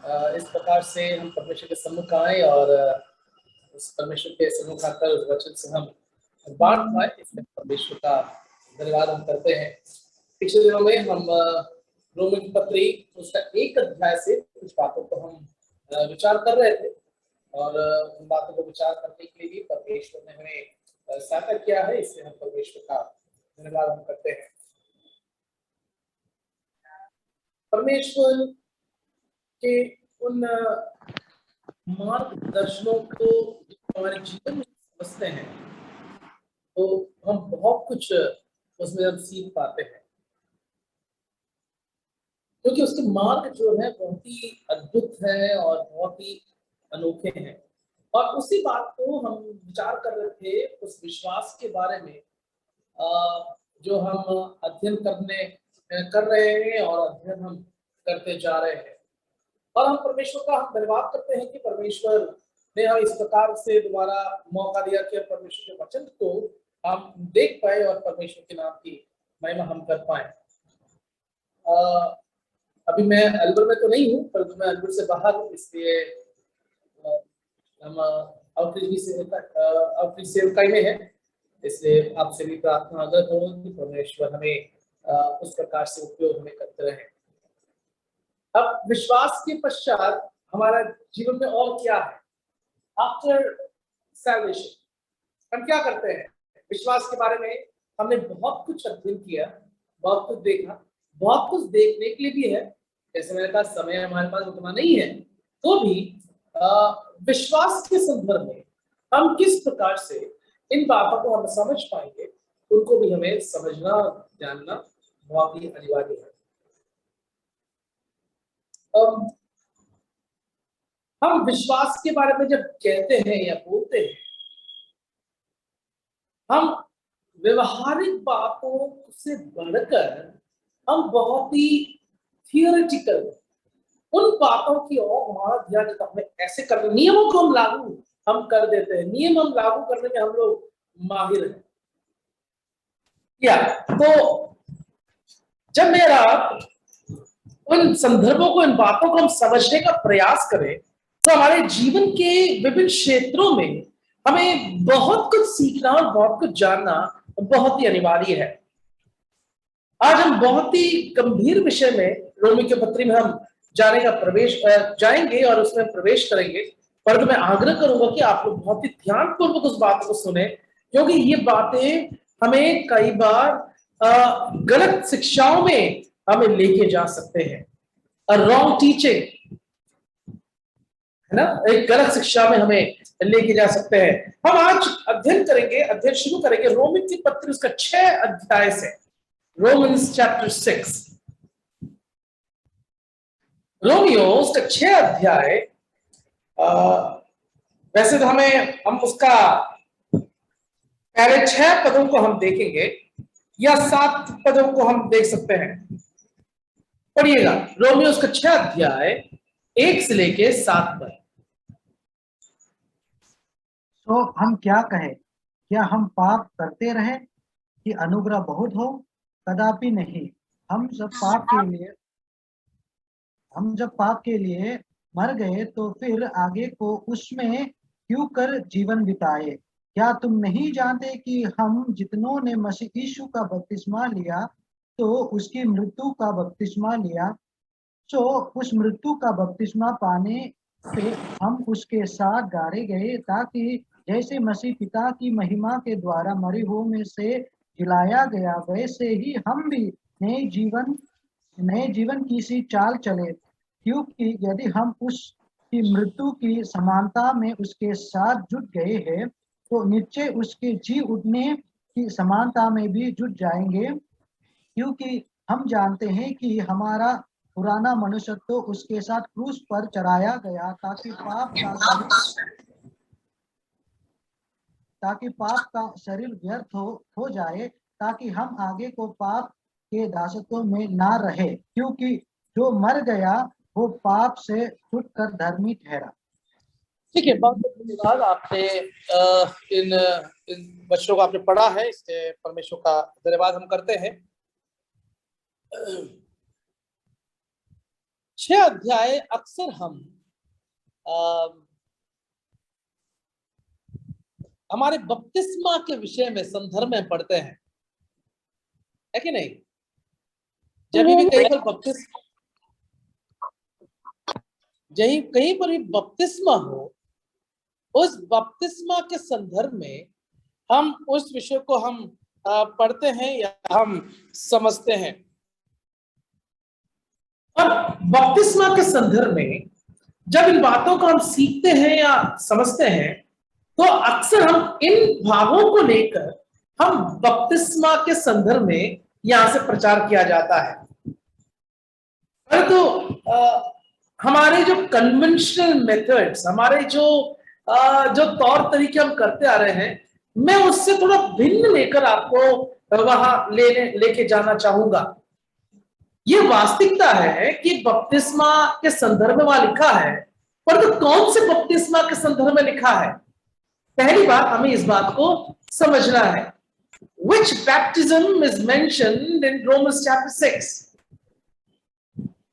इस प्रकार से हम परमेश्वर के सम्मुख आए और उस परमेश्वर के सम्मुख आकर उस वचन से हम बांट पाए, इसमें परमेश्वर का धन्यवाद हम करते हैं। पिछले दिनों में हम रोमी की पत्री उसका 1 अध्याय से कुछ बातों को हम विचार कर रहे थे और उन बातों को विचार करने के लिए भी परमेश्वर ने हमें सहायता किया है, इसलिए हम परमेश्वर का धन्यवाद हम करते हैं। परमेश्वर के उन मार्गदर्शनों को हमारे जीवन में समझते हैं तो हम बहुत कुछ उसमें हम सीख पाते हैं, क्योंकि उसके मार्ग जो है बहुत ही अद्भुत है और बहुत ही अनोखे हैं। और उसी बात को हम विचार कर रहे थे, उस विश्वास के बारे में जो हम अध्ययन कर रहे हैं और अध्ययन हम करते जा रहे हैं। और हम परमेश्वर का हम धन्यवाद करते हैं कि परमेश्वर ने हमें इस प्रकार से दोबारा मौका दिया कि परमेश्वर के वचन को हम देख पाए और परमेश्वर के नाम की महिमा हम कर पाए। अभी मैं अल्बर में तो नहीं हूँ, परंतु मैं अल्बर से बाहर हूँ, इसलिए हम आउटरीच सेवकाई में है, इसलिए आपसे भी प्रार्थना आग्रह करूँगा कि परमेश्वर हमें उस प्रकार से उपयोग हमें करते रहे। अब विश्वास के पश्चात हमारा जीवन में और क्या है? आफ्टर सैल्वेशन हम क्या करते हैं? विश्वास के बारे में हमने बहुत कुछ अध्ययन किया, बहुत कुछ देखा, बहुत कुछ देखने के लिए भी है। जैसे मैंने कहा, समय हमारे पास उतना नहीं है, तो भी विश्वास के संदर्भ में हम किस प्रकार से इन बातों को हम समझ पाएंगे, उनको भी हमें समझना जानना बहुत ही अनिवार्य है। हम विश्वास के बारे में जब कहते हैं या बोलते हैं, हम व्यवहारिक बातों से बढ़कर हम बहुत ही थियोरेटिकल उन बातों की ओर हमारा ध्यान देता है। ऐसे कर नियमों को हम कर देते हैं, नियम हम लागू करने में हम लोग माहिर हैं। या तो जब मेरा उन संदर्भों को, इन बातों को हम समझने का प्रयास करें, तो हमारे जीवन के विभिन्न क्षेत्रों में हमें बहुत कुछ सीखना और बहुत कुछ जानना बहुत ही अनिवार्य है। आज हम बहुत ही गंभीर विषय में रोमी के पत्री में हम जाएंगे और उसमें प्रवेश करेंगे, परंतु मैं आग्रह करूंगा कि आप लोग बहुत ही ध्यानपूर्वक उस बात को सुने, क्योंकि ये बातें हमें कई बार गलत शिक्षाओं में हमें लेके जा सकते हैं। रॉन्ग टीचिंग है ना, एक गलत शिक्षा में हमें लेके जा सकते हैं। हम आज अध्ययन शुरू करेंगे रोमी की पत्री उसका 6 अध्याय से, रोमन्स चैप्टर 6। रोमियो उसका 6 अध्याय, वैसे तो हम उसका पहले 6 पदों को हम देखेंगे या 7 पदों को हम देख सकते हैं। पढ़िएगा, रोमियो उसका 6 अध्याय 1 से लेके 7 पद। तो हम क्या कहें? क्या हम पाप करते रहे कि अनुग्रह बहुत हो? कदापि नहीं। हम जब पाप के लिए मर गए तो फिर आगे को उसमें क्यों कर जीवन बिताए? क्या तुम नहीं जानते कि हम जितनों ने मसीह यीशु का बपतिस्मा लिया तो उसकी मृत्यु का बपतिस्मा लिया, तो उस मृत्यु का बपतिस्मा पाने से हम उसके साथ गाड़े गए, ताकि जैसे मसीह पिता की महिमा के द्वारा मरे हुओं में से जिलाया गया, वैसे ही हम भी नए जीवन की सी चाल चले। क्योंकि यदि हम उसकी मृत्यु की समानता में उसके साथ जुट गए हैं, तो निश्चय उसके जी उठने की समानता में भी जुट जाएंगे। क्योंकि हम जानते हैं कि हमारा पुराना मनुष्य तो उसके साथ क्रूस पर चढ़ाया गया, ताकि पाप का शरीर व्यर्थ हो जाए, ताकि हम आगे को पाप के दासत्व में ना रहे। क्योंकि जो मर गया वो पाप से छूटकर धर्मी ठहरा। ठीक है, बहुत बहुत धन्यवाद। आपने इन वचनों को आपने पढ़ा है, इससे परमेश्वर का धन्यवाद हम करते हैं। 6 अध्याय अक्सर हम हमारे बपतिस्मा के विषय में संदर्भ में पढ़ते हैं, है कि नहीं? जब भी कहीं पर भी बपतिस्मा हो, उस बपतिस्मा के संदर्भ में हम उस विषय को हम पढ़ते हैं या हम समझते हैं। और बपतिस्मा के संदर्भ में जब इन बातों को हम सीखते हैं या समझते हैं, तो अक्सर हम इन भावों को लेकर हम बपतिस्मा के संदर्भ में यहां से प्रचार किया जाता है। परंतु हमारे जो कन्वेंशनल मेथड्स, हमारे जो तौर तरीके हम करते आ रहे हैं, मैं उससे थोड़ा भिन्न लेकर आपको वहां लेके जाना चाहूंगा। ये वास्तविकता है कि बपतिस्मा के संदर्भ में वहां लिखा है, परंतु कौन से बपतिस्मा के संदर्भ में लिखा है? पहली बात हमें इस बात को समझना है। Which baptism is mentioned in Romans chapter 6?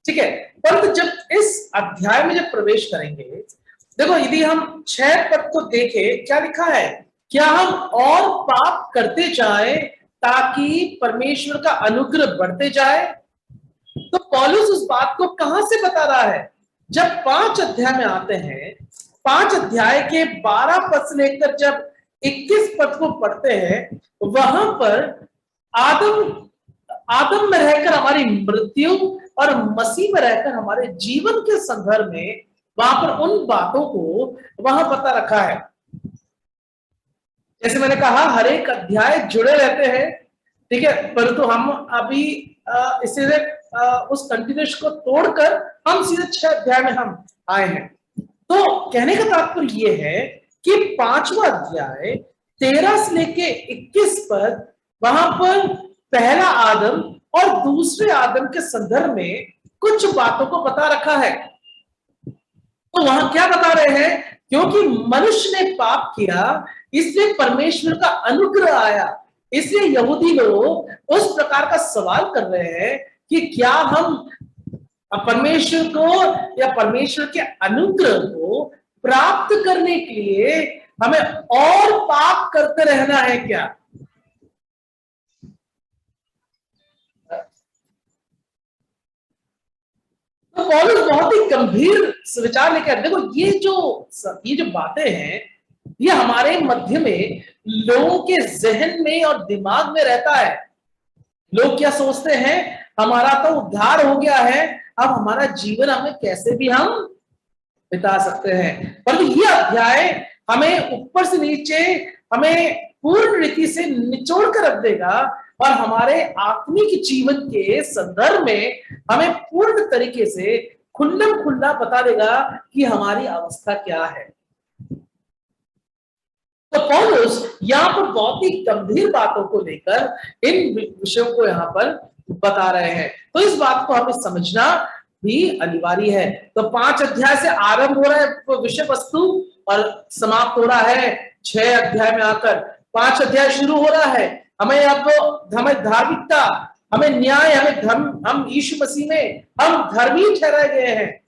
ठीक है, परंतु जब इस अध्याय में जब प्रवेश करेंगे, देखो यदि हम 6 पद को देखें, क्या लिखा है? क्या हम और पाप करते जाएं ताकि परमेश्वर का अनुग्रह बढ़ते जाए? तो पौलुस उस बात को कहां से बता रहा है? जब 5 अध्याय में आते हैं, 5 अध्याय के 12 पद से लेकर जब 21 पद को पढ़ते हैं, वहां पर आदम में रहकर हमारी मृत्यु और मसीह में रहकर हमारे जीवन के संदर्भ में वहां पर उन बातों को वहां पता रखा है। जैसे मैंने कहा, हर एक अध्याय जुड़े रहते हैं, ठीक है, परंतु हम अभी इसे उस कंटिन्यूस को तोड़कर हम सीधे 6 अध्याय में हम आए हैं। तो कहने का तात्पर्य यह है कि 5वां अध्याय 13 से लेके 21 पद, वहां पर पहला आदम और दूसरे आदम के संदर्भ में कुछ बातों को बता रखा है। तो वहां क्या बता रहे हैं? क्योंकि मनुष्य ने पाप किया, इसलिए परमेश्वर का अनुग्रह आया। इसलिए यहूदी लोग उस प्रकार का सवाल कर रहे हैं कि क्या हम परमेश्वर को या परमेश्वर के अनुग्रह को प्राप्त करने के लिए हमें और पाप करते रहना है क्या? तो पौलुस बहुत ही गंभीर विचार लेकर, देखो ये जो बातें हैं, ये हमारे मध्य में लोगों के जहन में और दिमाग में रहता है। लोग क्या सोचते हैं? हमारा तो उद्धार हो गया है, अब हमारा जीवन हमें कैसे भी हम बिता सकते हैं। पर ये अध्याय हमें ऊपर से नीचे हमें पूर्ण रीति से निचोड़ कर रख देगा और हमारे आत्मिक जीवन के संदर्भ में हमें पूर्ण तरीके से खुल्लम खुल्ला बता देगा कि हमारी अवस्था क्या है। तो पौलुस यहाँ पर बहुत ही गंभीर बातों को लेकर इन विषयों को यहाँ पर बता रहे हैं। तो इस बात को हमें समझना भी अनिवार्य है। तो 5 अध्याय से आरंभ हो रहा है विषय वस्तु और समाप्त हो रहा है 6 अध्याय में आकर। 5 अध्याय शुरू हो रहा है, हमें धार्मिकता, हमें न्याय, हमें धर्म, हम यीशु मसीह में हम धर्मी ठहराए गए हैं।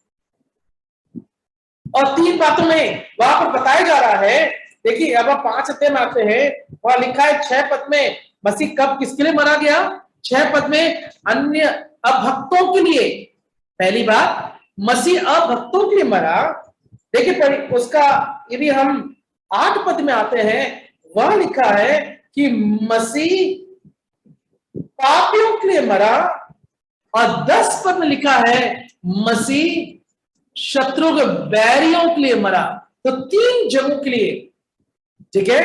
और 3 बातों में वहां पर बताया जा रहा है। देखिए अब आप 5 अध्याय में आते हैं, वहां लिखा है 6 पद में मसीह कब किसके लिए मरा गया? 6 पद में अन्य अभक्तों के लिए। पहली बात, मसीह अभक्तों के लिए मरा। देखिए उसका यदि हम 8 पद में आते हैं, वहां लिखा है कि मसीह पापियों के लिए मरा। और 10 पद में लिखा है मसीह शत्रु के बैरियों के लिए मरा। तो 3 जगहों के लिए, ठीक है,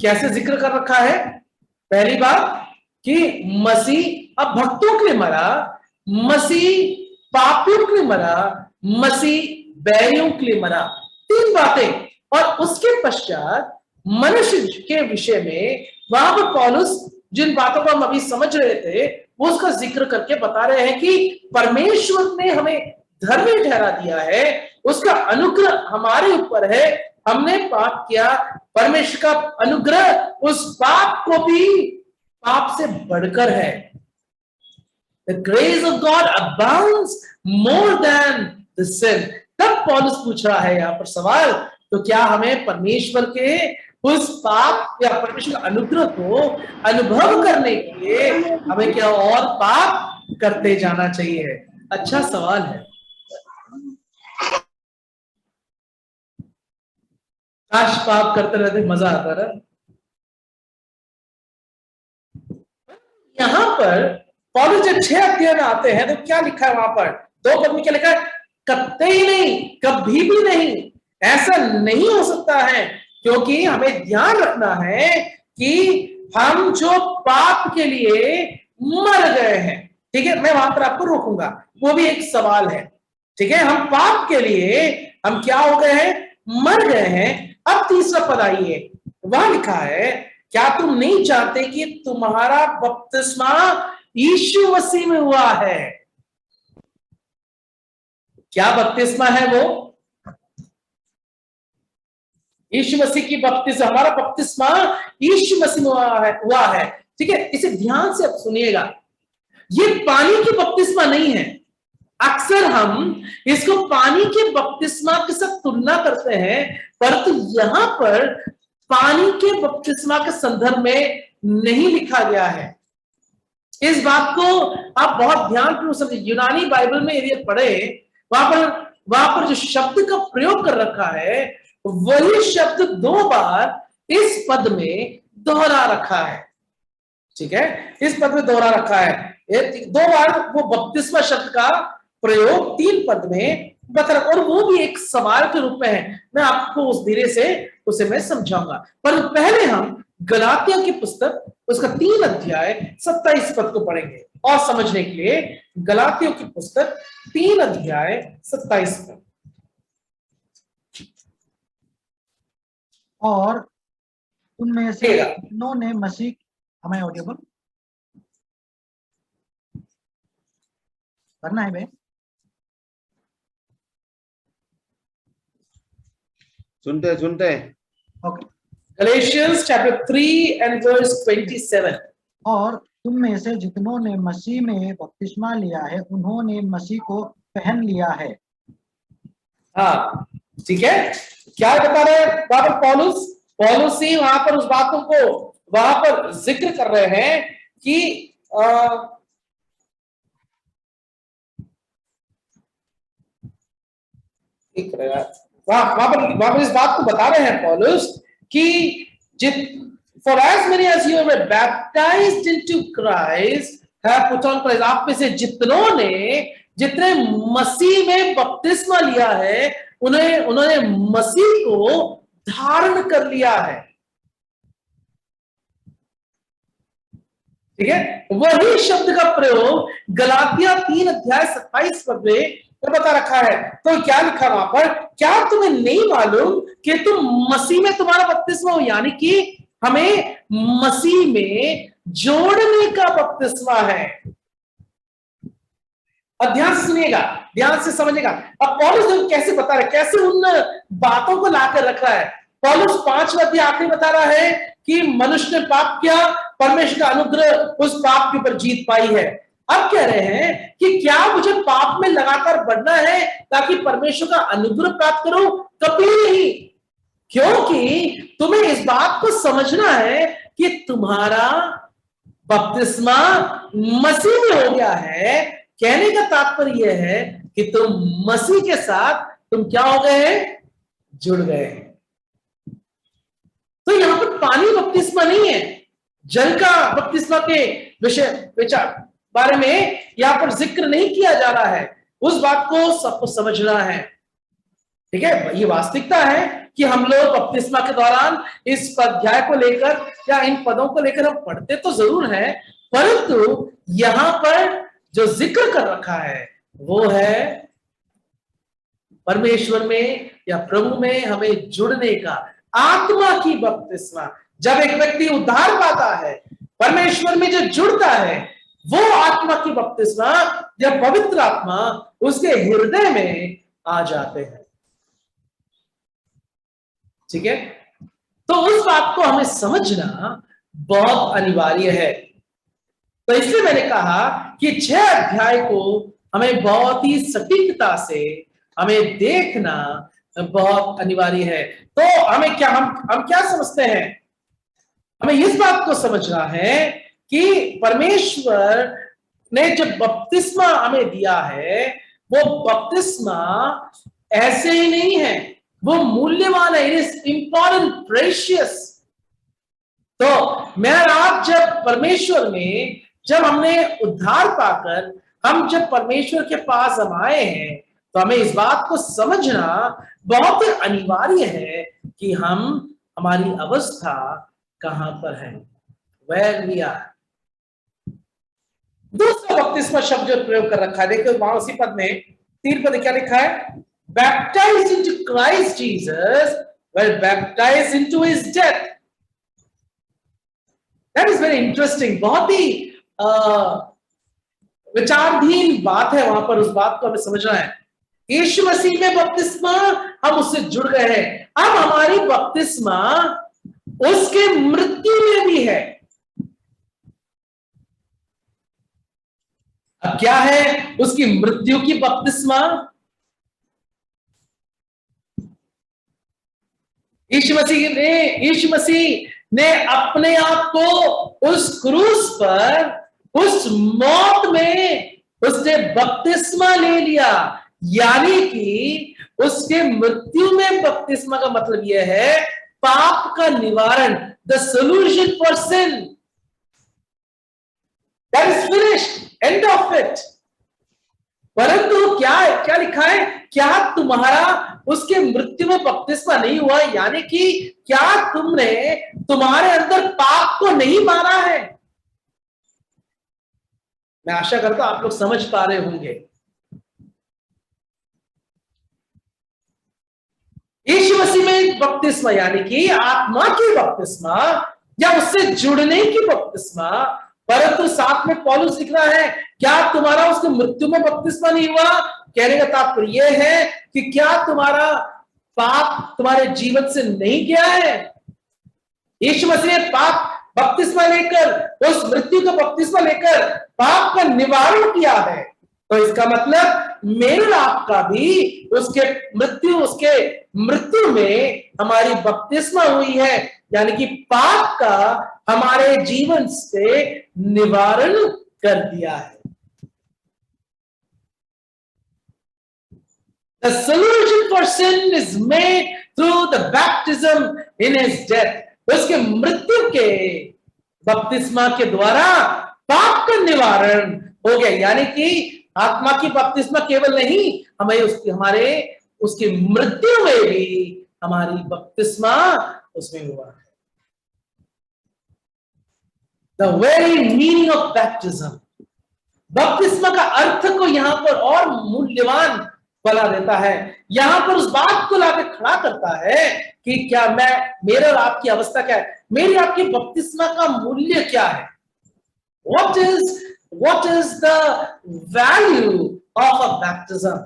कैसे जिक्र कर रखा है? पहली बात कि मसीह अब भक्तों के लिए मरा, मसीह पापियों के लिए मरा, मसीह बैरियों के लिए मरा। 3 बातें। और उसके पश्चात मनुष्य के विषय में वहां पर पौलुस जिन बातों को हम अभी समझ रहे थे, वो उसका जिक्र करके बता रहे हैं कि परमेश्वर ने हमें धर्मी ठहरा दिया है, उसका अनुग्रह हमारे ऊपर है। हमने पाप किया, परमेश्वर का अनुग्रह उस पाप को भी पाप से बढ़कर है। The grace of God abounds more than the sin. तब पौलुस पूछ रहा है यहाँ पर सवाल, तो क्या हमें परमेश्वर के उस पाप या परमेश्वर के अनुग्रह को अनुभव करने के लिए हमें क्या और पाप करते जाना चाहिए? अच्छा सवाल है। काश पाप करते रहते, मजा आता ना। यहां पर पौलुस जब 6 अध्याय में आते हैं तो क्या लिखा है वहां पर? 2 पद में क्या लिखा है? कतई नहीं, कभी भी नहीं, ऐसा नहीं हो सकता है, क्योंकि हमें ध्यान रखना है कि हम जो पाप के लिए मर गए हैं। ठीक है, मैं वहां पर आपको रोकूंगा, वो भी एक सवाल है। ठीक है, हम पाप के लिए हम क्या हो गए हैं? मर गए हैं। अब तीसरा पद आइए, वहां लिखा है, क्या तुम नहीं जानते कि तुम्हारा बपतिस्मा यीशु मसीह में हुआ है? क्या बपतिस्मा है वो? यीशु मसीह की बपतिस्मा, हमारा बपतिस्मा यीशु मसीह में हुआ है। ठीक है, इसे ध्यान से अब सुनिएगा, ये पानी की बपतिस्मा नहीं है। अक्सर हम इसको पानी के बपतिस्मा के साथ तुलना करते हैं, परंतु यहां पर पानी के बपतिस्मा के संदर्भ में नहीं लिखा गया है। इस बात को आप बहुत ध्यानपूर्वक समझिए। यूनानी बाइबल में यदि पढ़े, वहां पर जो शब्द का प्रयोग कर रखा है, वही शब्द 2 बार इस पद में दोहरा रखा है। ठीक है, इस पद में दोहरा रखा है। 2 बार वो बपतिस्मा शब्द का प्रयोग 3 पद में बता, और वो भी एक सवाल के रूप में है। मैं आपको उस धीरे से उसे मैं समझाऊंगा, पर पहले हम गलातिया की पुस्तक उसका 3 अध्याय 27 पद को पढ़ेंगे और समझने के लिए गलातियों की पुस्तक 3 अध्याय 27 पद। और तुम में से जिन्होंने मसीह, हमें ऑडिबल करना है भाई? सुनते सुनते। Okay. Galatians chapter 3 and verse 27. और तुम में से जितनों ने मसीह में बपतिस्मा लिया है, उन्होंने मसीह को पहन लिया है। हाँ, ठीक है, क्या बता रहे हैं वहां पर पौलुस ही वहां पर उस बातों को वहां पर जिक्र कर रहे हैं कि वहां पर इस बात को बता रहे हैं पौलुस कि for as many as you were baptized into Christ have put on Christ। आप में से जितने मसीह में बपतिस्मा लिया है, उन्होंने मसीह को धारण कर लिया है। ठीक है, वही शब्द का प्रयोग गलातिया 3 अध्याय 27 पद में बता रखा है। तो क्या लिखा वहां पर? क्या तुम्हें नहीं मालूम कि तुम मसीह में तुम्हारा बपतिस्मा हो? यानी कि हमें मसीह में जोड़ने का बपतिस्मा है। अब ध्यान से सुनिएगा, ध्यान से समझिएगा। अब पौलुस कैसे बता रहा है, कैसे उन बातों को लाकर रखा है। पौलुस 5वां अध्याय आखिरी बता रहा है कि मनुष्य ने पाप किया, परमेश्वर का अनुग्रह उस पाप के ऊपर जीत पाई है। अब कह रहे हैं कि क्या मुझे पाप में लगातार बढ़ना है ताकि परमेश्वर का अनुग्रह प्राप्त करूं? कभी नहीं, क्योंकि तुम्हें इस बात को समझना है कि तुम्हारा बपतिस्मा मसीह में हो गया है। कहने का तात्पर्य यह है कि तुम मसीह के साथ तुम क्या हो गए हैं? जुड़ गए हैं। तो यहां पर पानी बपतिस्मा नहीं है, जल का बपतिस्मा के विचार बारे में यहां पर जिक्र नहीं किया जा रहा है। उस बात को सबको समझना है। ठीक है, ये वास्तविकता है कि हम लोग बपतिस्मा के दौरान इस अध्याय को लेकर या इन पदों को लेकर हम पढ़ते तो जरूर है, परंतु यहां पर जो जिक्र कर रखा है वो है परमेश्वर में या प्रभु में हमें जुड़ने का, आत्मा की बपतिस्मा। जब एक व्यक्ति उद्धार पाता है, परमेश्वर में जो जुड़ता है, वो आत्मा की बपतिस्मा, जब पवित्र आत्मा उसके हृदय में आ जाते हैं। ठीक है, तो उस बात को हमें समझना बहुत अनिवार्य है। तो इसलिए मैंने कहा कि 6 अध्याय को हमें बहुत ही सटीकता से हमें देखना बहुत अनिवार्य है। तो हमें क्या हम क्या समझते हैं? हमें इस बात को समझना है कि परमेश्वर ने जब बपतिस्मा हमें दिया है, वो बपतिस्मा ऐसे ही नहीं है, वो मूल्यवान है। It is important, precious. तो मैं और आप जब परमेश्वर में, जब हमने उद्धार पाकर हम जब परमेश्वर के पास हम आए हैं, तो हमें इस बात को समझना बहुत ही अनिवार्य है कि हम, हमारी अवस्था कहां पर है, वेयर वी आर। दूसरा बपतिस्मा शब्द जो प्रयोग कर रखा है, देखो वहां उसी पद में 3 पद क्या लिखा है? Baptise into Christ Jesus, well baptise into his death. That is very interesting. बहुत ही विचारधीन बात है वहां पर। उस बात को हमें समझना है। यीशु मसीह में बपतिस्मा, हम उससे जुड़ गए हैं। अब हमारी बपतिस्मा उसके मृत्यु में भी है। अब क्या है उसकी मृत्यु की बपतिस्मा? यीशु मसीह ने अपने आप को उस क्रूस पर, उस मौत में उसने बपतिस्मा ले लिया। यानी कि उसके मृत्यु में बपतिस्मा का मतलब यह है पाप का निवारण, the solution for sin. That is finished, end of it. परंतु क्या लिखा है? क्या तुम्हारा उसके मृत्यु में बपतिस्मा नहीं हुआ? यानी कि क्या तुमने तुम्हारे अंदर पाप को नहीं मारा है? मैं आशा करता हूं आप लोग समझ पा रहे होंगे। यीशु मसीह में बपतिस्मा यानी कि आत्मा की बपतिस्मा या उससे जुड़ने की बपतिस्मा। परंतु साथ में पौलुस लिख रहा है, क्या तुम्हारा उसके मृत्यु में बपतिस्मा नहीं हुआ? कहने का तात्पर्य यह है कि क्या तुम्हारा पाप तुम्हारे जीवन से नहीं गया है? यीशु मसीह ने पाप बपतिस्मा लेकर, उस मृत्यु का बपतिस्मा लेकर पाप का निवारण किया है। तो इसका मतलब मेरे आपका भी उसके मृत्यु में हमारी बपतिस्मा हुई है। यानी कि पाप का हमारे जीवन से निवारण कर दिया है। The solution for sin is made through the baptism in his death. उसके मृत्यु के बपतिस्मा के द्वारा पाप का निवारण हो गया। यानी कि आत्मा की बपतिस्मा केवल नहीं, हमें उसकी मृत्यु में भी हमारी बपतिस्मा उसमें हुआ है। The very meaning of baptism, बपतिस्मा का अर्थ को यहां पर और मूल्यवान बना देता है। यहां पर उस बात को लाकर खड़ा करता है कि क्या मेरे और आपकी अवस्था क्या है, मेरी आपकी बपतिस्मा का मूल्य क्या है। What is the value of a baptism?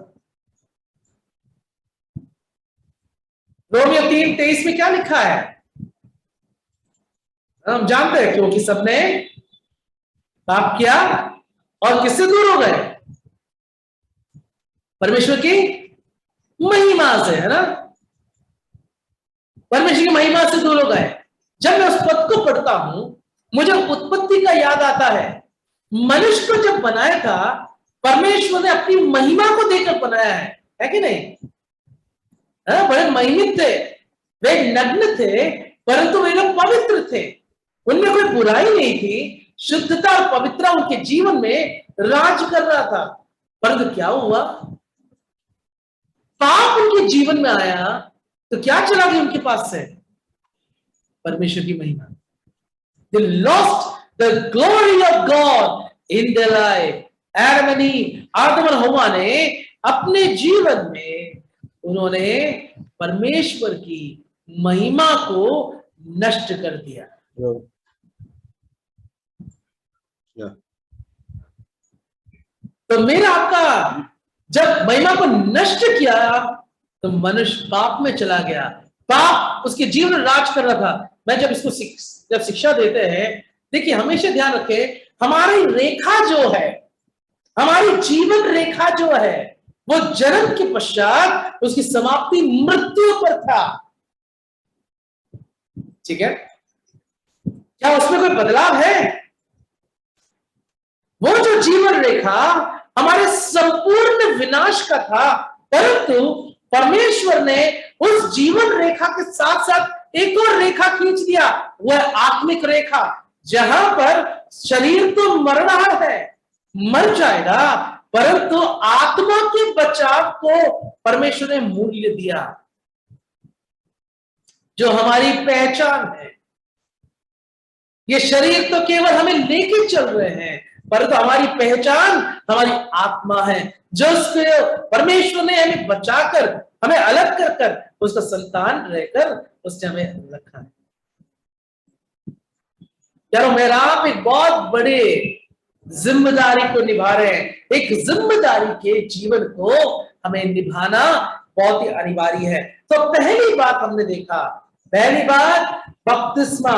Romeo 3:23 में क्या लिखा है? हम जानते हैं, क्योंकि सबने पाप किया और किससे दूर हो गए? परमेश्वर की महिमा से, है ना? परमेश्वर की महिमा से दूर हो गए। जब मैं उस पद को पढ़ता हूं, मुझे उत्पत्ति का याद आता है। मनुष्य को जब बनाया था, परमेश्वर ने अपनी महिमा को देकर बनाया है कि नहीं? बड़े महिमित थे, वे नग्न थे, परंतु वे लोग पवित्र थे। उनमें कोई बुराई नहीं थी, शुद्धता और पवित्रता उनके जीवन में राज कर रहा था। परंतु क्या हुआ? पाप उनके जीवन में आया तो क्या चला गया उनके पास से? परमेश्वर की महिमा। They lost the glory of God in their life. आदम और हव्वा ने अपने जीवन में उन्होंने परमेश्वर की महिमा को नष्ट कर दिया। तो मेरा आपका जब महिमा को नष्ट किया तो मनुष्य पाप में चला गया। पाप उसके जीवन में राज कर रहा था। मैं जब इसको जब शिक्षा देते हैं, देखिए हमेशा ध्यान रखें, हमारी रेखा जो है, हमारी जीवन रेखा जो है, वो जन्म के पश्चात उसकी समाप्ति मृत्यु पर था। ठीक है, क्या उसमें कोई बदलाव है? वो जो जीवन रेखा हमारे संपूर्ण विनाश का था, परंतु परमेश्वर ने उस जीवन रेखा के साथ साथ एक और रेखा खींच दिया, वह आत्मिक रेखा, जहां पर शरीर तो मर रहा है, मर जाएगा, परंतु आत्मा के बचाव को परमेश्वर ने मूल्य दिया, जो हमारी पहचान है। ये शरीर तो केवल हमें लेके चल रहे हैं, परंतु हमारी पहचान हमारी आत्मा है, जो उसको परमेश्वर ने हमें बचाकर, हमें अलग कर कर उसका संतान रहकर उसने हमें रखा है। यारो, मेरा आप एक बहुत बड़े जिम्मेदारी को निभा रहे हैं। एक जिम्मेदारी के जीवन को हमें निभाना बहुत ही अनिवार्य है। तो पहली बात हमने देखा, पहली बात बपतिस्मा।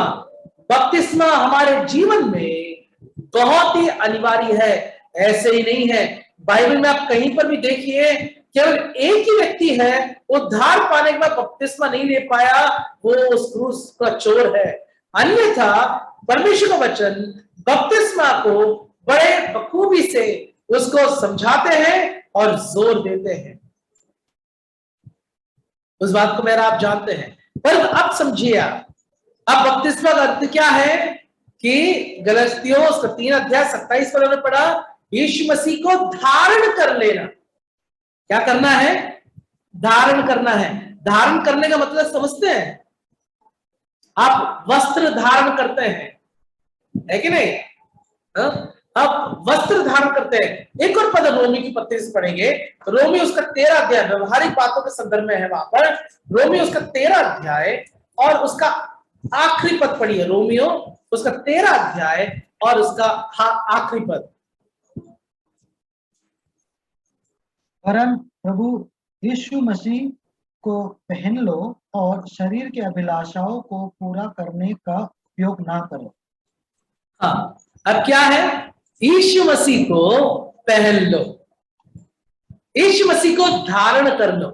बपतिस्मा हमारे जीवन में बहुत ही अनिवार्य है। ऐसे ही नहीं है, बाइबल में आप कहीं पर भी देखिए, केवल एक ही व्यक्ति है उद्धार पाने के बाद बपतिस्मा नहीं ले पाया, वो उस क्रूस का चोर है। अन्यथा परमेश्वर का वचन बपतिस्मा को बड़े बखूबी से उसको समझाते हैं और जोर देते हैं। उस बात को मेरा आप जानते हैं, पर अब समझिए आप, अब बपतिस्मा का अर्थ क्या है कि गलतियों उसका 3 अध्याय 27 पर हमने पढ़ा, यीशु मसीह को धारण कर लेना। क्या करना है? धारण करना है। धारण करने का मतलब समझते हैं? आप वस्त्र धारण करते हैं, है कि नहीं? आप वस्त्र धारण करते हैं। एक और पद रोमी की पत्री से पढ़ेंगे, रोमी उसका 13 अध्याय, व्यवहारिक बातों के संदर्भ में है वहां पर। रोमी उसका 13 अध्याय और उसका आखिरी पद पढ़िए। रोमियो उसका 13 अध्याय और उसका आखिरी पद। वरन प्रभु यीशु मसीह को पहन लो और शरीर के अभिलाषाओं को पूरा करने का उपयोग ना करो। हाँ, अब क्या है? यीशु मसीह को पहन लो, यीशु मसीह को धारण कर लो।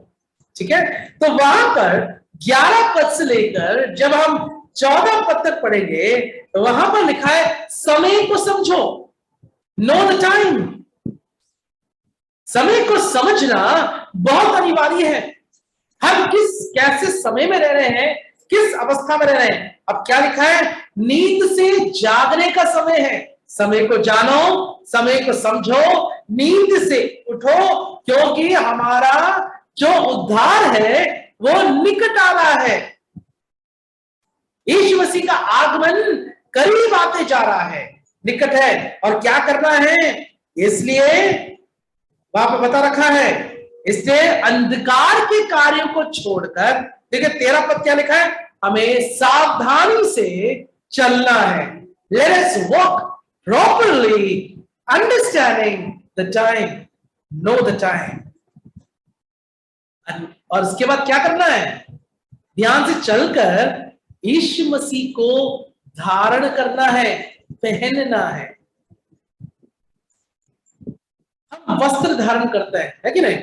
ठीक है, तो वहां पर 11 पद से लेकर जब हम 14 पद तक पढ़ेंगे, तो वहां पर लिखा है समय को समझो, नो द टाइम। समय को समझना बहुत अनिवार्य है। हम कैसे समय में रह रहे हैं, किस अवस्था में रह रहे हैं। अब क्या लिखा है? नींद से जागने का समय है। समय को जानो, समय को समझो, नींद से उठो, क्योंकि हमारा जो उद्धार है वो निकट आ रहा है। यीशु मसीह का आगमन करीब आते जा रहा है, निकट है। और क्या करना है? इसलिए वहां पर बता रखा है, इसलिए अंधकार के कार्यों को छोड़कर, देखिए 13 पद क्या लिखा है? हमें सावधानी से चलना है। Let us walk properly, understanding the time, know the time. और इसके बाद क्या करना है? ध्यान से चलकर यीशु मसीह को धारण करना है, पहनना है। हम वस्त्र धारण करते हैं, है कि नहीं?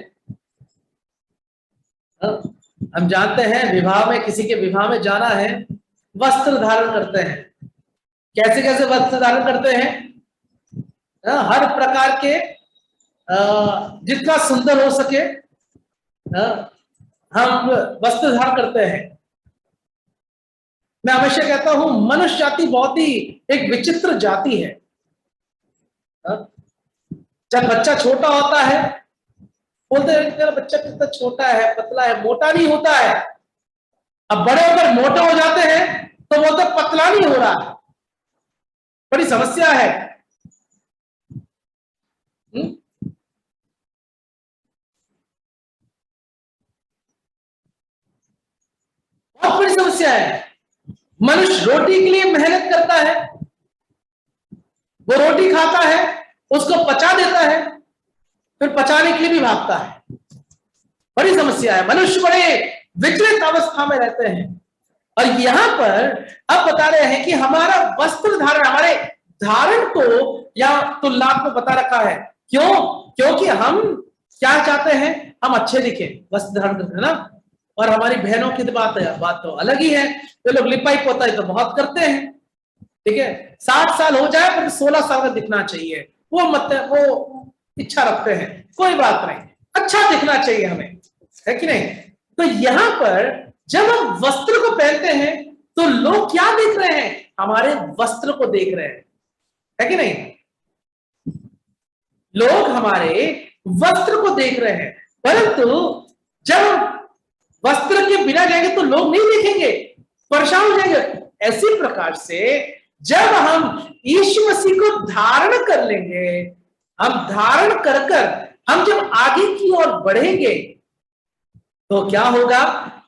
हम जानते हैं विवाह में, किसी के विवाह में जाना है, वस्त्र धारण करते हैं। कैसे कैसे वस्त्र धारण करते हैं? हर प्रकार के, जितना सुंदर हो सके हम वस्त्र धारण करते हैं। मैं हमेशा कहता हूं, मनुष्य जाति बहुत ही एक विचित्र जाति है। जब बच्चा छोटा होता है, बोलते हैं तेरा बच्चा कितना छोटा है, पतला है, मोटा नहीं होता है। अब बड़े होकर मोटे हो जाते हैं तो बोलते पतला नहीं हो रहा। बड़ी समस्या है। बहुत बड़ी समस्या है। मनुष्य रोटी के लिए मेहनत करता है, वो रोटी खाता है, उसको पचा देता है, फिर पचाने के लिए भी भागता है। बड़ी समस्या है। मनुष्य बड़े विचलित अवस्था में रहते हैं। और यहां पर अब बता रहे हैं कि हमारा वस्त्र धारण, हमारे धारण को या तुलनात्मक बता रखा है। क्यों? क्योंकि हम क्या चाहते हैं, हम अच्छे दिखें, वस्त्र धारण करते हैं ना। और हमारी बहनों की बात तो अलग ही है, वे लोग लिपाई पोताई तो बहुत करते हैं, ठीक है, 60 साल हो जाए पर 16 साल का दिखना चाहिए, वो मतलब वो इच्छा रखते हैं। कोई बात नहीं, अच्छा दिखना चाहिए हमें, है कि नहीं। तो यहां पर जब हम वस्त्र को पहनते हैं तो लोग क्या देख रहे हैं, हमारे वस्त्र को देख रहे हैं, है कि नहीं। लोग हमारे वस्त्र को देख रहे हैं, परंतु जब वस्त्र के बिना जाएंगे तो लोग नहीं देखेंगे, परेशान हो जाएंगे। ऐसी प्रकार से जब हम यीशु मसीह को धारण कर लेंगे, हम धारण कर कर हम जब आगे की ओर बढ़ेंगे तो क्या होगा,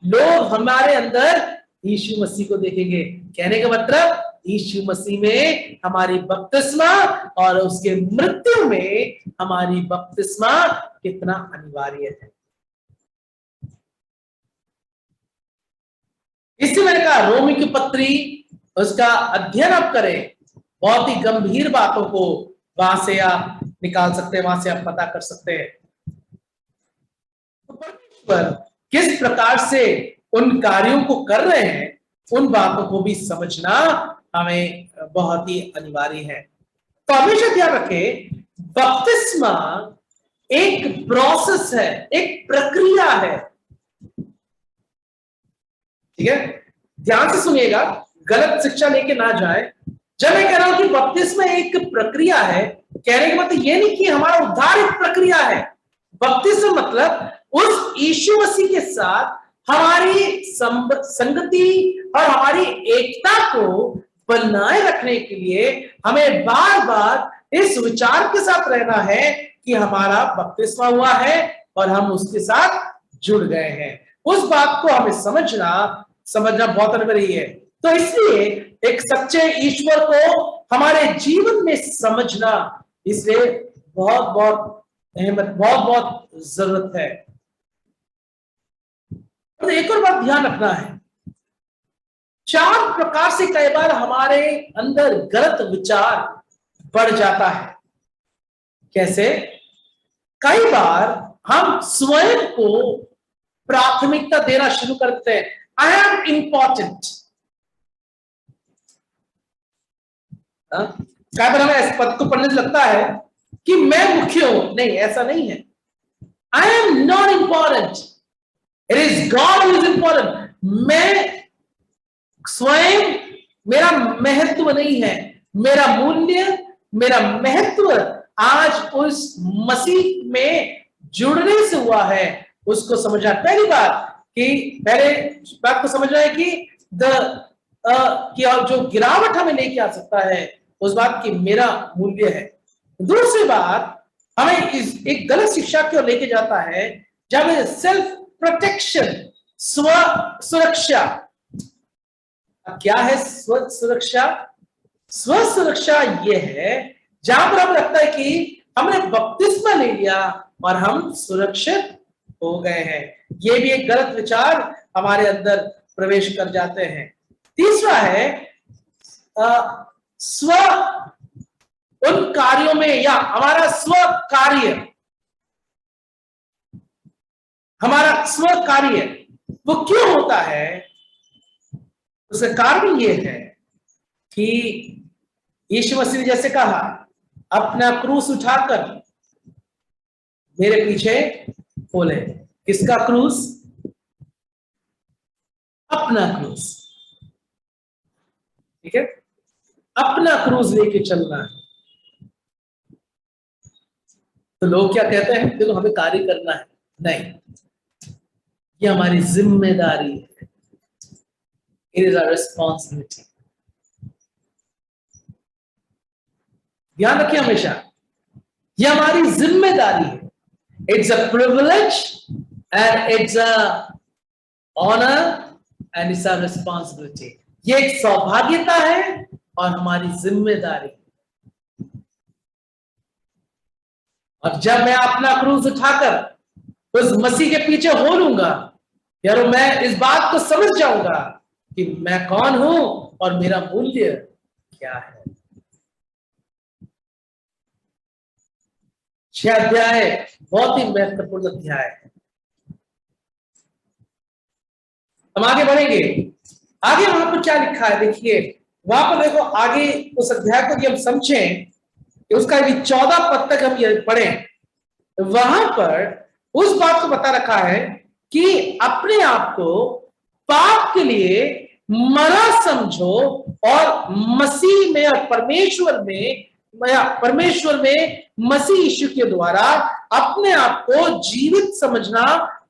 लोग हमारे अंदर यीशु मसीह को देखेंगे। कहने का मतलब यीशु मसीह में हमारी बपतिस्मा और उसके मृत्यु में हमारी बपतिस्मा कितना अनिवार्य है। इसलिए मैंने कहा रोमी की पत्री उसका अध्ययन आप करें, बहुत ही गंभीर बातों को वहां से आप निकाल सकते हैं, वहां से आप पता कर सकते हैं। तो परमेश्वर किस प्रकार से उन कार्यों को कर रहे हैं, उन बातों को भी समझना हमें बहुत ही अनिवार्य है। तो हमेशा ध्यान रखें, बपतिस्मा एक प्रोसेस है, एक प्रक्रिया है, ठीक है। ध्यान से सुनिएगा, गलत शिक्षा लेके ना जाए। जब मैं कह रहा हूं कि बपतिस्मा एक प्रक्रिया है, कहने का मतलब ये नहीं कि हमारा उद्धार एक प्रक्रिया है। बपतिस्मा मतलब उस यीशु मसीह के साथ हमारी संगति और हमारी एकता को बनाए रखने के लिए हमें बार बार इस विचार के साथ रहना है कि हमारा बपतिस्मा हुआ है और हम उसके साथ जुड़ गए हैं। उस बात को हमें समझना बहुत अनिवार्य है। तो इसलिए एक सच्चे ईश्वर को हमारे जीवन में समझना इसलिए बहुत बहुत अहमियत, बहुत बहुत जरूरत है। तो एक और बात ध्यान रखना है, 4 प्रकार से कई बार हमारे अंदर गलत विचार बढ़ जाता है। कैसे? कई बार हम स्वयं को प्राथमिकता देना शुरू करते हैं। I am important. कई बार हमें इस पद को पढ़ने से लगता है कि मैं मुख्य हूं। नहीं, ऐसा नहीं है। I am not important, it is God who is important. मैं स्वयं, मेरा महत्व नहीं है, मेरा मूल्य, मेरा महत्व आज उस मसीह में जुड़ने से हुआ है। उसको समझना, पहली बात कि पहले बात को समझना है कि जो गिरावट हमें लेके आ सकता है उस बात की मेरा मूल्य है। दूसरी बात, हमें एक गलत शिक्षा की ओर लेके जाता है जब सेल्फ प्रोटेक्शन, स्व सुरक्षा। क्या है स्व सुरक्षा? स्व सुरक्षा ये है जहां पर हमें लगता है कि हमने बपतिस्मा ले लिया और हम सुरक्षित हो गए हैं। ये भी एक गलत विचार हमारे अंदर प्रवेश कर जाते हैं। तीसरा है स्व, उन कार्यों में या हमारा स्व कार्य, हमारा स्व कार्य वो क्यों होता है? उसका कारण ये है कि यीशु मसीह ने जैसे कहा, अपना क्रूस उठाकर मेरे पीछे बोले। किसका क्रूस? अपना क्रूस, ठीक है, अपना क्रूस लेके चलना है। तो लोग क्या कहते हैं, देखो हमें कार्य करना है। नहीं, ये हमारी जिम्मेदारी है। It is our responsibility. ध्यान रखिए हमेशा, ये हमारी जिम्मेदारी है। It's a privilege and it's a honour and it's a responsibility. ये एक सौभाग्यता है और हमारी जिम्मेदारी। और जब मैं अपना क्रूस उठाकर उस मसीह के पीछे हो लूंगा, यार मैं इस बात को समझ जाऊंगा कि मैं कौन हूं और मेरा मूल्य क्या है। 6 अध्याय बहुत ही महत्वपूर्ण अध्याय है। हम आगे बढ़ेंगे। आगे वहां पर क्या लिखा है देखिए, वहां पर देखो आगे उस अध्याय को यदि हम समझें कि उसका भी 14 पद तक हम ये पढ़ें, वहां पर उस बात को बता रखा है कि अपने आप को पाप के लिए मरा समझो और मसीह में और परमेश्वर में मसीह यीशु के द्वारा अपने आप को जीवित समझना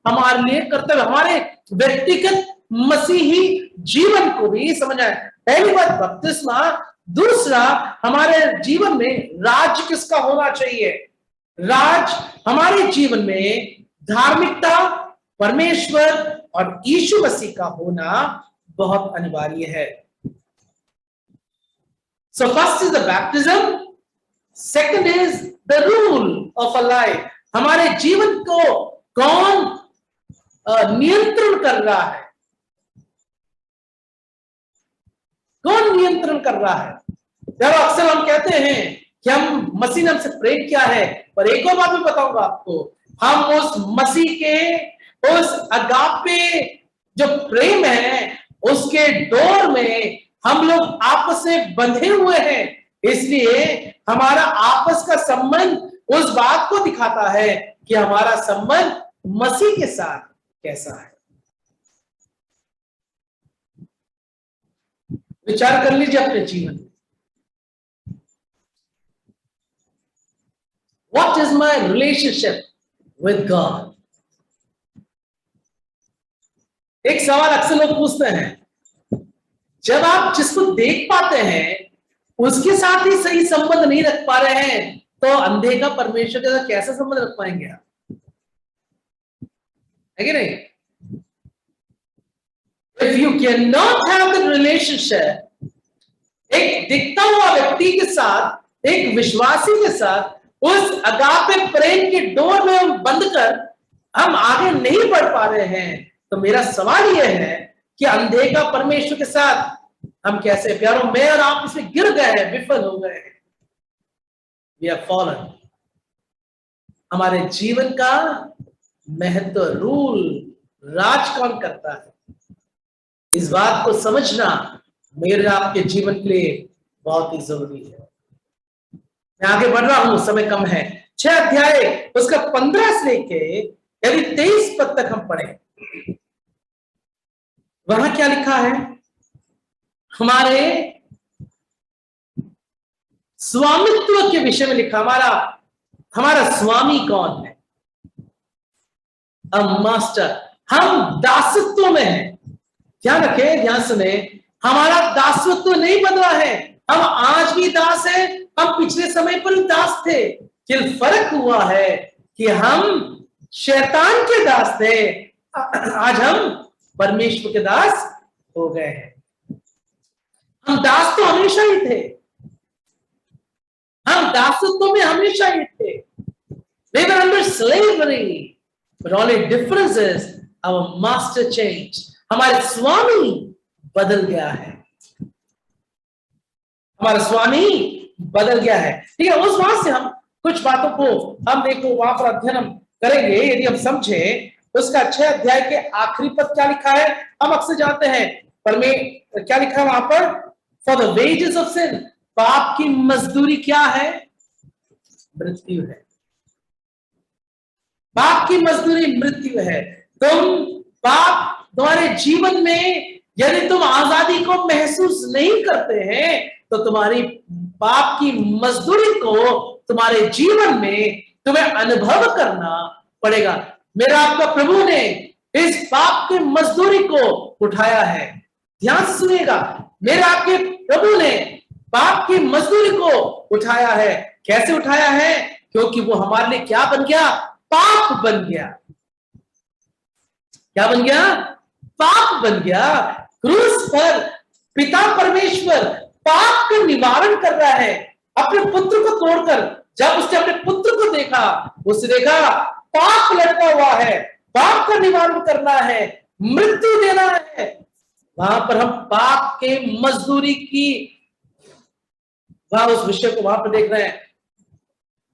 हमारे लिए कर्तव्य। हमारे व्यक्तिगत मसीही जीवन को भी समझना है। पहली बात बपतिस्मा, दूसरा हमारे जीवन में राज किसका होना चाहिए। राज हमारे जीवन में धार्मिकता, परमेश्वर और यीशु मसीह का होना बहुत अनिवार्य है। So first is the baptism, second is the rule of a life. हमारे जीवन को कौन नियंत्रण कर रहा है, कौन नियंत्रण कर रहा है। जब अक्सर हम कहते हैं कि हम मसीह ने हमसे प्रेम किया है, पर एक और बात भी बताऊंगा आपको, हम उस मसीह के उस अगापे जो प्रेम है उसके डोर में हम लोग आपस में बंधे हुए हैं। इसलिए हमारा आपस का संबंध उस बात को दिखाता है कि हमारा संबंध मसीह के साथ कैसा है। विचार कर लीजिए अपने जीवन में, What is my relationship with God? एक सवाल अक्सर लोग पूछते हैं, जब आप जिसको देख पाते हैं उसके साथ ही सही संबंध नहीं रख पा रहे हैं, तो अंधे का परमेश्वर के साथ कैसा संबंध रख पाएंगे आप, है कि नहीं? If you cannot have the relationship, एक दिखता हुआ व्यक्ति के साथ, एक विश्वासी के साथ उस अगापे प्रेम के डोर में हम बंद कर हम आगे नहीं बढ़ पा रहे हैं, तो मेरा सवाल यह है कि अंधे का परमेश्वर के साथ हम कैसे। प्यारों, मैं और आप इसमें गिर गए हैं, विफल हो गए हैं, we are fallen। हमारे जीवन का महत्व, रूल, राज कौन करता है, इस बात को समझना मेरे आपके जीवन के लिए बहुत ही जरूरी है। मैं आगे बढ़ रहा हूं, समय कम है। 6 अध्याय उसका 15 से लेके यदि 23 पद तक हम पढ़े, वहां क्या लिखा है। हमारे स्वामित्व के विषय में लिखा, हमारा स्वामी कौन है। मास्टर, हम दासत्व में हैं। ध्यान रखें, ध्यान सुने, हमारा दासत्व नहीं बदला है। हम आज भी दास हैं, हम पिछले समय पर दास थे। केवल फर्क हुआ है कि हम शैतान के दास थे, आज हम परमेश्वर के दास हो गए हैं। हम दास तो हमेशा ही थे, हम दासत्व में हमेशा ही थे। We were under slavery, but only difference is our master changed। हमारे स्वामी बदल गया है, हमारा स्वामी बदल गया है। ठीक है, उस बात से हम कुछ बातों को हम देखो वहां पर अध्ययन करेंगे। यदि हम समझे उसका 6 अध्याय के आखिरी पद क्या लिखा है। हम अक्सर जानते हैं पर में क्या लिखा है वहां पर, for the wages of sin, पाप की मजदूरी क्या है, मृत्यु है। पाप की मजदूरी मृत्यु है। पाप तुम्हारे जीवन में यदि तुम आजादी को महसूस नहीं करते हैं, तो तुम्हारी पाप की मजदूरी को तुम्हारे जीवन में तुम्हें अनुभव करना पड़ेगा। मेरा आपका प्रभु ने इस पाप की मजदूरी को उठाया है। ध्यान से सुनिएगा, मेरे आपके प्रभु ने पाप की मजदूरी को उठाया है। कैसे उठाया है? क्योंकि वो हमारे लिए क्या बन गया, पाप बन गया। क्या बन गया? पाप बन गया। क्रूस पर पिता परमेश्वर पाप का निवारण कर रहा है अपने पुत्र को तोड़कर। जब उसने अपने पुत्र को देखा, उसने देखा पाप लटका हुआ है, पाप का निवारण करना है, मृत्यु देना है। वहां पर हम पाप के मजदूरी की वहां उस विषय को वहां पर देख रहे हैं,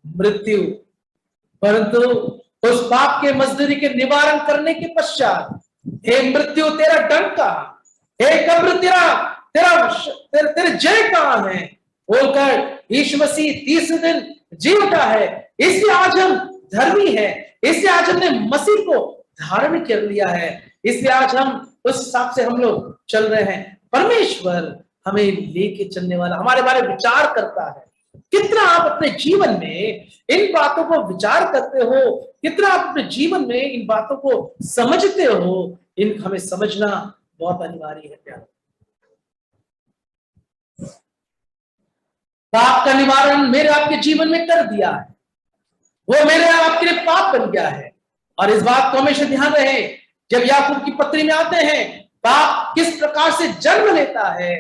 मृत्यु। परंतु उस पाप के मजदूरी के निवारण करने के पश्चात, हे मृत्यु तेरा डंक कहां, हे कब्र तेरे जय कहां है, बोलकर यीशु मसीह तीसरे दिन जी उठा है। इसलिए आज हम धर्मी है, इसलिए आज हमने मसीह को धारण कर लिया है, इसलिए आज हम उस हिसाब से हम लोग चल रहे हैं। परमेश्वर हमें लेके चलने वाला, हमारे बारे में विचार करता है। कितना आप अपने जीवन में इन बातों को विचार करते हो, कितना आप अपने जीवन में इन बातों को समझते हो, इन हमें समझना बहुत अनिवार्य है। प्यार, पाप का निवारण मेरे आपके जीवन में कर दिया है, वो मेरे आपके लिए पाप बन गया है। और इस बात को हमेशा ध्यान रहे, जब याकूब की पत्री में आते हैं, पाप किस प्रकार से जन्म लेता है,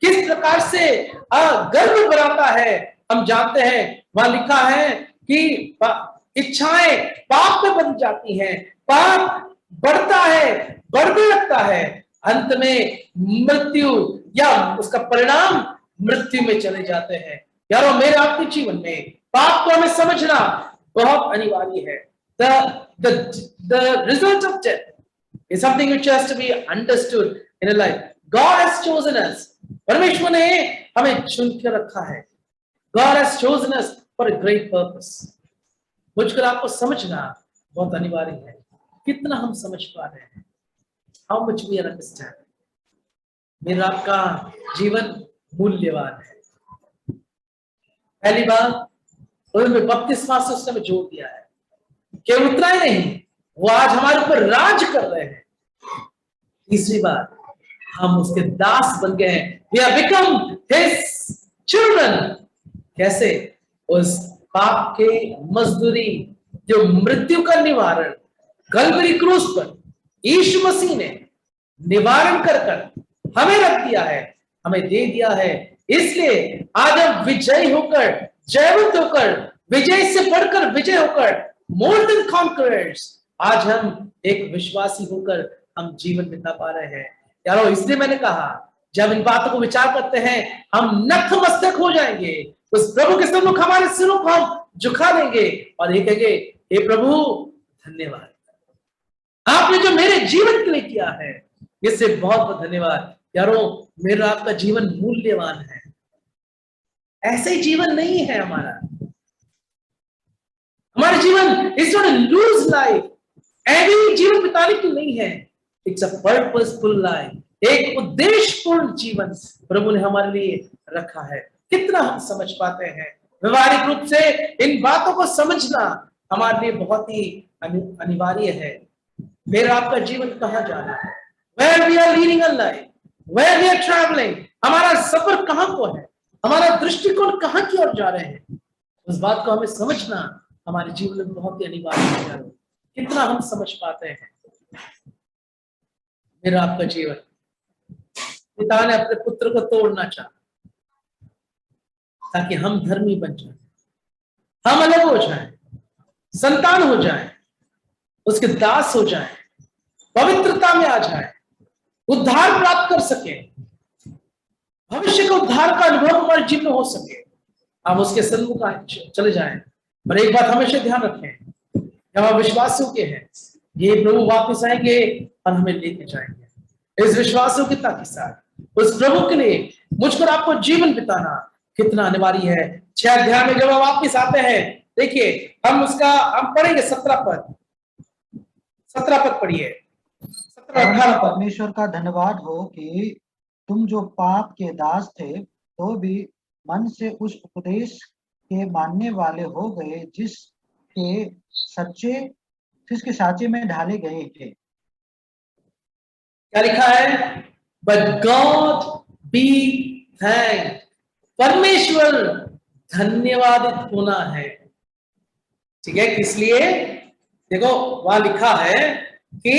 किस प्रकार से गर्व बनाता है, हम जानते हैं। वहां लिखा है कि इच्छाएं पाप में बन जाती हैं, पाप बढ़ता है, बढ़ने लगता है, अंत में मृत्यु या उसका परिणाम मृत्यु में चले जाते हैं। यारों, मेरे आपके जीवन में पाप को हमें समझना बहुत अनिवार्य है। The result of death is something which has to be understood in a life. God has chosen us. परमेश्वर ने हमें चुन के रखा है। God has chosen us for a great purpose. मुझको आपको समझना बहुत अनिवार्य है। कितना हम समझ पा रहे हैं? How much we understand? मेरा आपका जीवन मूल्यवान है। पहली बात, उन्होंने बपतिस्मा से उसने जोड़ दिया है, केवल उतना ही नहीं, वो आज हमारे ऊपर राज कर रहे हैं। तीसरी बात, हम उसके दास बन गए हैं। We have become his children. कैसे? उस पाप के मजदूरी, जो मृत्यु का निवारण कल्वरी क्रूस पर यीशु मसीह ने निवारण कर हमें रख दिया है, हमें दे दिया है। इसलिए आज हम विजयी होकर, जयवंत होकर, विजय से बढ़कर विजय होकर, मोर देन कॉन्करर्स, आज हम एक विश्वासी होकर हम जीवन बिता पा रहे हैं। यारो, इसलिए मैंने कहा, जब इन बातों को विचार करते हैं, हम नतमस्तक हो जाएंगे, उस प्रभु के सम्मुख हमारे सिरों को हम झुका देंगे और ये कहेंगे, हे प्रभु धन्यवाद, आपने जो मेरे जीवन के लिए किया है, इससे बहुत बहुत धन्यवाद। यारो, मेरा आपका जीवन मूल्यवान है। ऐसे ही जीवन नहीं है हमारा जीवन is not a loose life, ऐसे जीवन बिताने की नहीं है। इट्स अ पर्पसफुल लाइफ, एक उद्देश्यपूर्ण जीवन प्रभु ने हमारे लिए रखा है। कितना हम समझ पाते हैं? व्यवहारिक रूप से इन बातों को समझना हमारे लिए बहुत ही अनिवार्य है। मेरा आपका जीवन कहाँ जा रहा है? Where we are leading a life, where we are traveling, हमारा सफर कहाँ को है, हमारा दृष्टिकोण कहाँ की ओर जा रहे हैं, उस बात को हमें समझना हमारे जीवन में बहुत ही अनिवार्य है। कितना हम समझ पाते हैं? मेरा आपका जीवन, पिता ने अपने पुत्र को तोड़ना चाहा ताकि हम धर्मी बन जाएं, हम अलग हो जाएं, संतान हो जाएं, उसके दास हो जाएं, पवित्रता में आ जाएं, उद्धार प्राप्त कर सके, भविष्य का उद्धार का अनुभव हमारे जीवन में हो सके, हम उसके सन्मुख चले जाएं। पर एक बात हमेशा ध्यान रखें, जब हम विश्वासियों के हैं, ये प्रभु वापस आएंगे और हमें लेके जाएंगे। इस विश्वासियों के साथ उस प्रभु के लिए मुझको आपको जीवन बिताना कितना अनिवार्य है। 6 अध्याय में जब हम वापस आते हैं, देखिए हम पढ़ेंगे 17 पद पढ़िए, 17-18 पद। परमेश्वर का धन्यवाद हो कि तुम जो पाप के दास थे तो भी मन से उस उपदेश के मानने वाले हो गए जिसके साचे में ढाले गए थे। क्या लिखा है? But God be thanked, परमेश्वर धन्यवादित होना है। ठीक है, किस लिए? देखो वहां लिखा है कि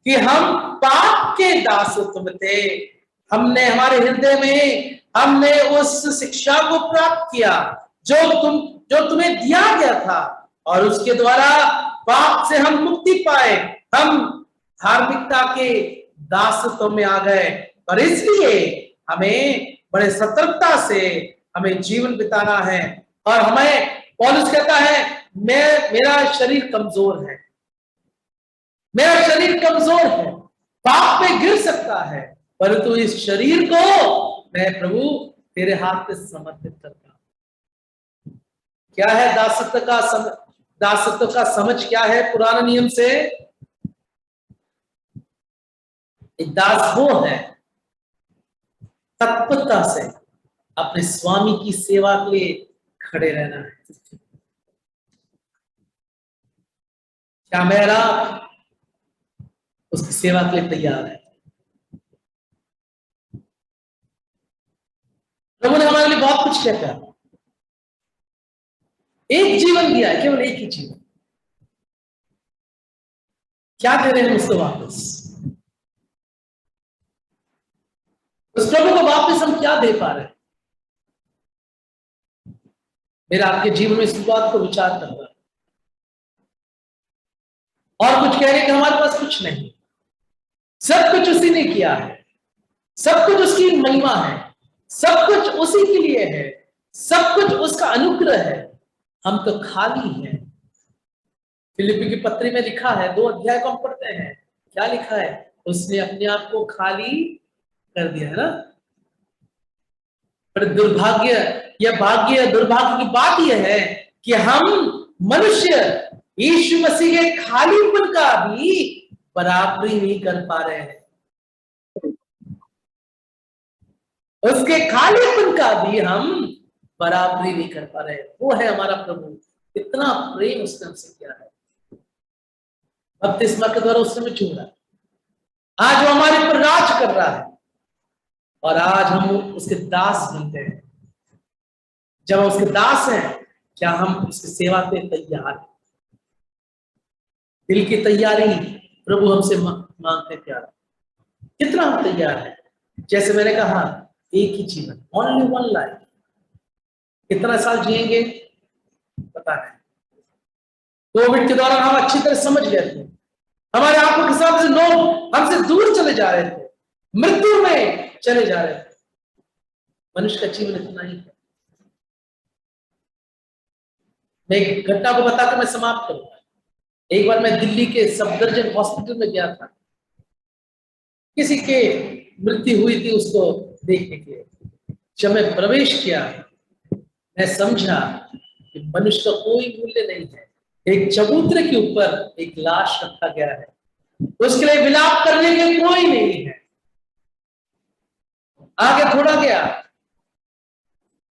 हम पाप के दास तुम थे, हमने हमारे हृदय में हमने उस शिक्षा को प्राप्त किया जो तुम्हें दिया गया था, और उसके द्वारा पाप से हम मुक्ति पाए, हम धार्मिकता के दासत्व में आ गए। और इसलिए हमें बड़े सतर्कता से हमें जीवन बिताना है। और हमें पौलुस कहता है मेरा शरीर कमजोर है, मेरा शरीर कमजोर है, पाप में गिर सकता है, परंतु इस शरीर को मैं प्रभु तेरे हाथ में समर्पित करता हूं। क्या है दासत्व का समझ क्या है पुराने नियम से? एक दास वो है तत्परता से अपने स्वामी की सेवा के लिए खड़े रहना है। क्या मेरा उसकी सेवा के लिए तैयार है? प्रभु ने हमारे लिए बहुत कुछ किया, एक जीवन दिया है, केवल एक ही जीवन। क्या दे रहे हैं उसको वापस? उस प्रभु को वापस हम क्या दे पा रहे हैं? मेरा आपके जीवन में इस बात को विचार करना है। और कुछ कहने के हमारे पास कुछ नहीं, सब कुछ उसी ने किया है, सब कुछ उसकी महिमा है, सब कुछ उसी के लिए है, सब कुछ उसका अनुग्रह है। हम तो खाली हैं। फिलिप्पी की पत्री में लिखा है, 2 अध्याय को हम पढ़ते हैं, क्या लिखा है? उसने अपने आप को खाली कर दिया है ना। पर दुर्भाग्य की बात यह है कि हम मनुष्य यीशु मसीह के खालीपन का भी बराबरी नहीं कर पा रहे हैं। उसके खालीपन का भी हम बराबरी नहीं कर पा रहे हैं। वो है हमारा प्रभु, इतना प्रेम उसने हमसे किया है। बपतिस्मा के द्वारा उसने हमें चुना, आज वो हमारे ऊपर राज कर रहा है और आज हम उसके दास बनते हैं। जब हम उसके दास हैं, क्या हम उसकी सेवा के तैयार हैं? दिल की तैयारी प्रभु हमसे मांगते प्यार, कितना हम तैयार हैं? जैसे मैंने कहा, एक ही जीवन, ओनली वन लाइफ। कितना साल जिएंगे पता नहीं। कोविड के दौरान हम अच्छी तरह समझ गए थे, हमारे आंखों के सामने से लोग हमसे दूर चले जा रहे थे, मृत्यु में चले जा रहे थे। मनुष्य का जीवन इतना ही है। मैं एक घटना को बताकर मैं समाप्त करूंगा। एक बार मैं दिल्ली के सफदरजंग हॉस्पिटल में गया था, किसी के मृत्यु हुई थी, उसको देखने के लिए। जब मैं प्रवेश किया, मैं समझा कि मनुष्य का कोई मूल्य नहीं है। एक चबूतरे के ऊपर एक लाश रखा गया है, उसके लिए विलाप करने के कोई नहीं है। आगे थोड़ा गया,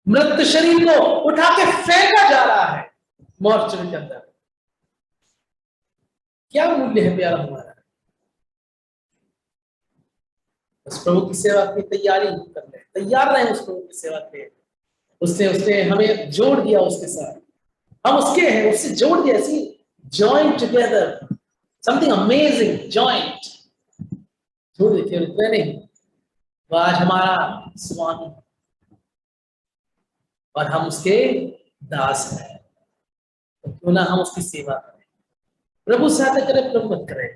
मृत शरीर को उठा के फेंका जा रहा है मॉर्चरी के अंदर। क्या मूल्य है प्यारा हमारा? उस प्रभु की सेवा की तैयारी कर ले, तैयार रहे उस प्रभु की सेवा के। उसने हमें जोड़ दिया उसके साथ, हम उसके हैं, उससे जोड़ दिया। ऐसी joint together, something amazing, joint जोड़ देखिए। इतना नहीं, वो आज हमारा स्वामी और हम उसके दास हैं, तो क्यों ना हम उसकी सेवा करें। प्रभु सहायता करे, प्रभु मत करे।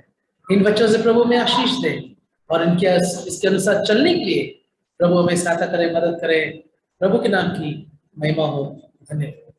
इन बच्चों से प्रभु में आशीष दे और इनके इसके अनुसार चलने के लिए प्रभु हमें सहायता करे, मदद करे। प्रभु के नाम की महिमा हो। धन्यवाद।